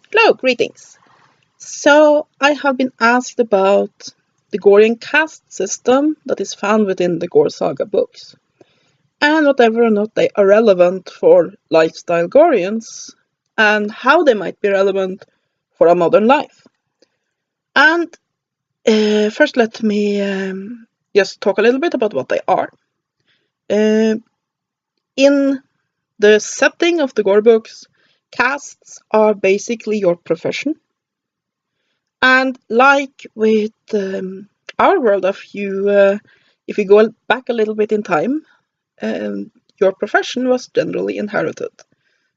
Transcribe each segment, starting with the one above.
Hello, greetings. So, I have been asked about the Gorean Caste system that is found within the Gore Saga books, and whether or not they are relevant for lifestyle Goreans, and how they might be relevant for a modern life. And first, let me just talk a little bit about what they are. In the setting of the Gore books, castes are basically your profession. And like with our world of you, if you go back a little bit in time, your profession was generally inherited.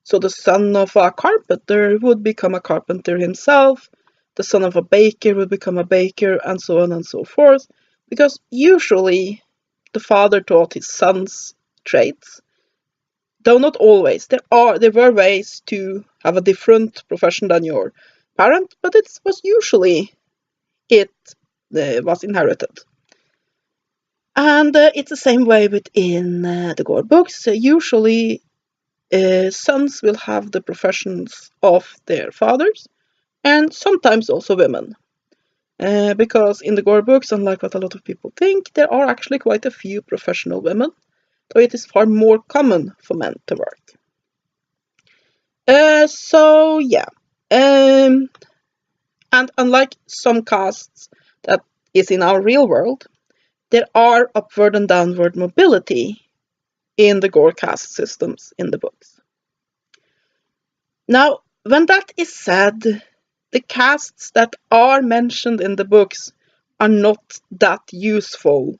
So the son of a carpenter would become a carpenter himself, the son of a baker would become a baker, and so on and so forth, because usually the father taught his sons trades. Though not always. There were ways to have a different profession than your parent, but it was usually it was inherited. And it's the same way within the Gore books. Usually, sons will have the professions of their fathers, and sometimes also women. Because in the Gore books, unlike what a lot of people think, there are actually quite a few professional women, though it is far more common for men to work. So, yeah. And unlike some castes that is in our real world, there are upward and downward mobility in the Gore caste systems in the books. Now, when that is said, the castes that are mentioned in the books are not that useful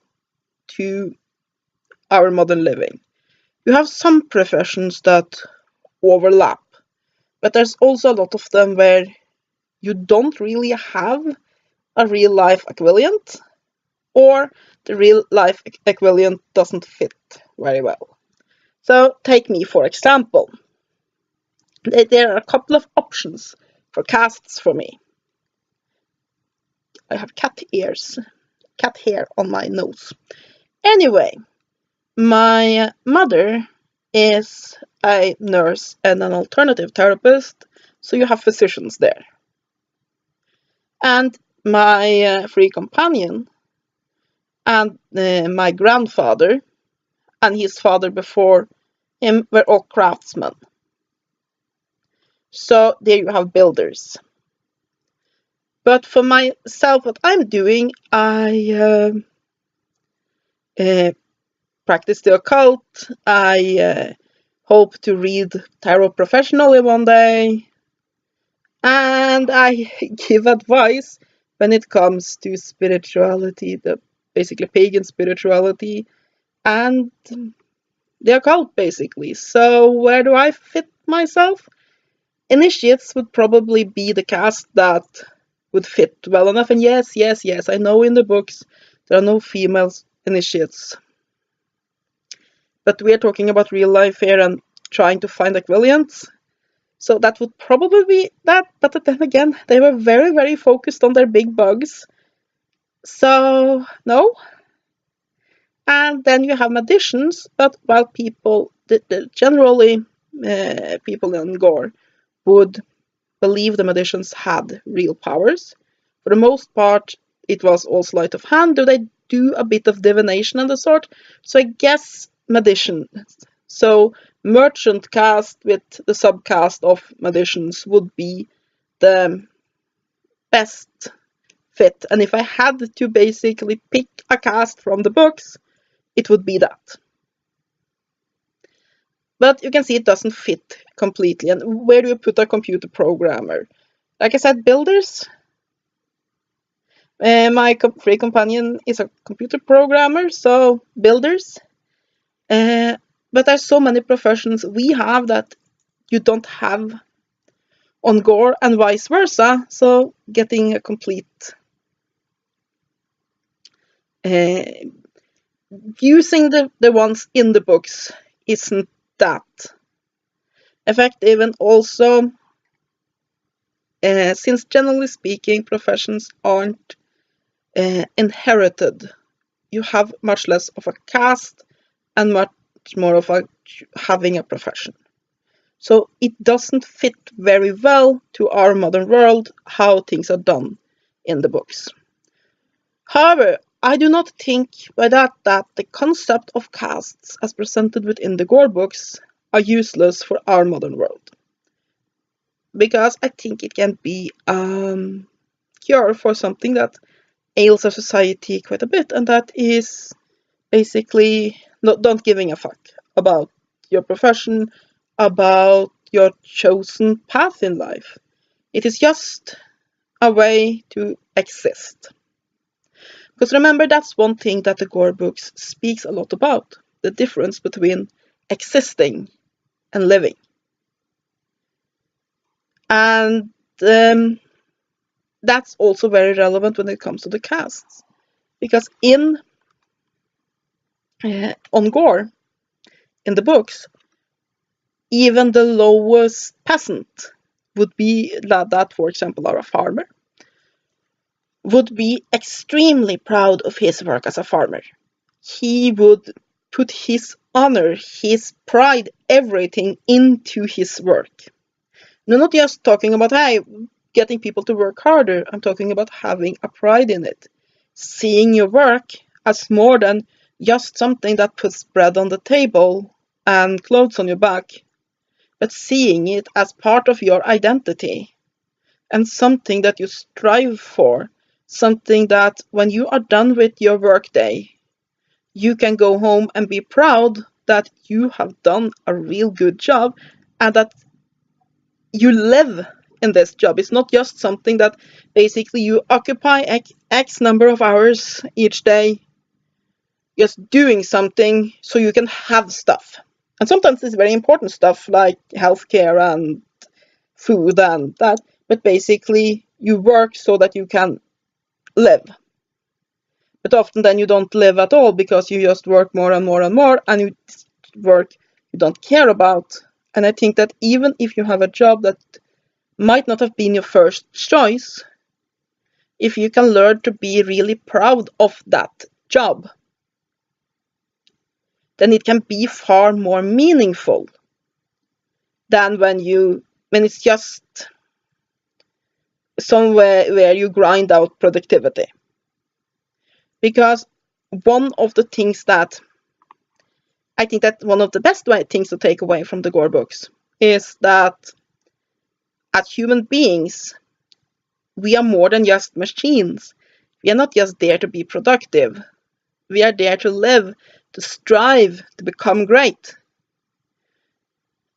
to our modern living. You have some professions that overlap, but there's also a lot of them where you don't really have a real life equivalent, or the real life equivalent doesn't fit very well. So take me for example. There are a couple of options for castes for me. I have cat hair on my nose. Anyway, my mother is a nurse and an alternative therapist, so you have physicians there. And my free companion and my grandfather and his father before him were all craftsmen. So there you have builders. But for myself, what I'm doing, I practice the occult. I hope to read tarot professionally one day. And I give advice when it comes to spirituality, basically pagan spirituality, and the occult, basically. So where do I fit myself? Initiates would probably be the caste that would fit well enough. And yes, I know in the books there are no female initiates. But we're talking about real life here and trying to find equivalents. So that would probably be that. But then again, they were very, very focused on their big bugs. So, no. And then you have magicians, but while people, generally, people in Gore would believe the magicians had real powers. For the most part, it was all sleight of hand, though they do a bit of divination and the sort. So I guess magicians. So merchant caste with the subcaste of magicians would be the best fit. And if I had to basically pick a caste from the books, it would be that. But you can see it doesn't fit completely. And where do you put a computer programmer? Like I said, builders. My free companion is a computer programmer, so builders. But there's so many professions we have that you don't have on Gore and vice versa. So getting a complete using the ones in the books isn't that effective. And also, since generally speaking, professions aren't inherited, you have much less of a caste and much more of having a profession. So it doesn't fit very well to our modern world how things are done in the books. However, I do not think by that the concept of castes as presented within the Gore books are useless for our modern world. Because I think it can be cure for something that ails our society quite a bit, and that is basically don't giving a fuck about your profession, about your chosen path in life. It is just a way to exist. Because remember, that's one thing that the Gore books speaks a lot about, the difference between existing and living. And that's also very relevant when it comes to the castes. Because on Gore, in the books, even the lowest peasant would be that, for example, are a farmer, would be extremely proud of his work as a farmer. He would put his honor, his pride, everything into his work. No, not just talking about, hey, getting people to work harder. I'm talking about having a pride in it. Seeing your work as more than just something that puts bread on the table and clothes on your back, but seeing it as part of your identity and something that you strive for, something that when you are done with your workday, you can go home and be proud that you have done a real good job and that you live in this job. It's not just something that basically you occupy X number of hours each day just doing something so you can have stuff. And sometimes it's very important stuff like healthcare and food and that, but basically you work so that you can live. But often then you don't live at all because you just work more and more and more and you work you don't care about. And I think that even if you have a job that might not have been your first choice, if you can learn to be really proud of that job, then it can be far more meaningful than when it's just somewhere where you grind out productivity. Because one of the things that I think that one of the best things to take away from the Gore books is that as human beings, we are more than just machines. We are not just there to be productive. We are there to live, to strive, to become great.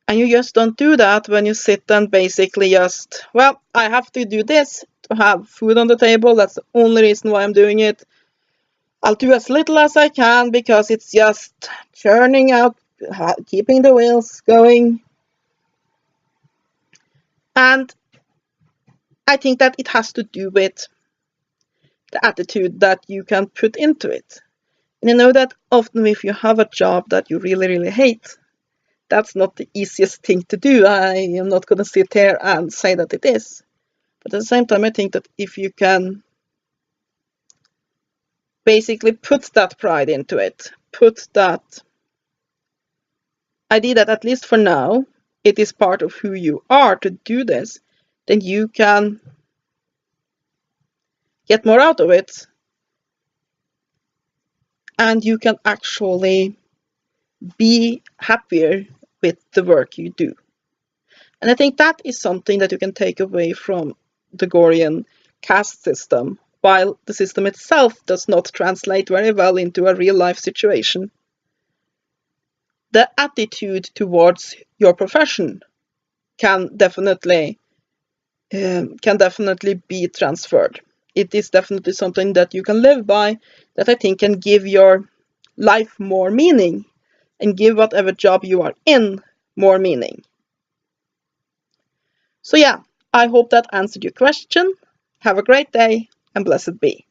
And you just don't do that when you sit and basically just, well, I have to do this to have food on the table. That's the only reason why I'm doing it. I'll do as little as I can because it's just churning out, keeping the wheels going. And I think that it has to do with the attitude that you can put into it. And you know that often if you have a job that you really, really hate, that's not the easiest thing to do. I am not going to sit here and say that it is. But at the same time, I think that if you can basically put that pride into it, put that idea that at least for now, it is part of who you are to do this, then you can get more out of it. And you can actually be happier with the work you do. And I think that is something that you can take away from the Gorean caste system, while the system itself does not translate very well into a real life situation. The attitude towards your profession can definitely be transferred. It is definitely something that you can live by, that I think can give your life more meaning and give whatever job you are in more meaning. So yeah, I hope that answered your question. Have a great day and blessed be.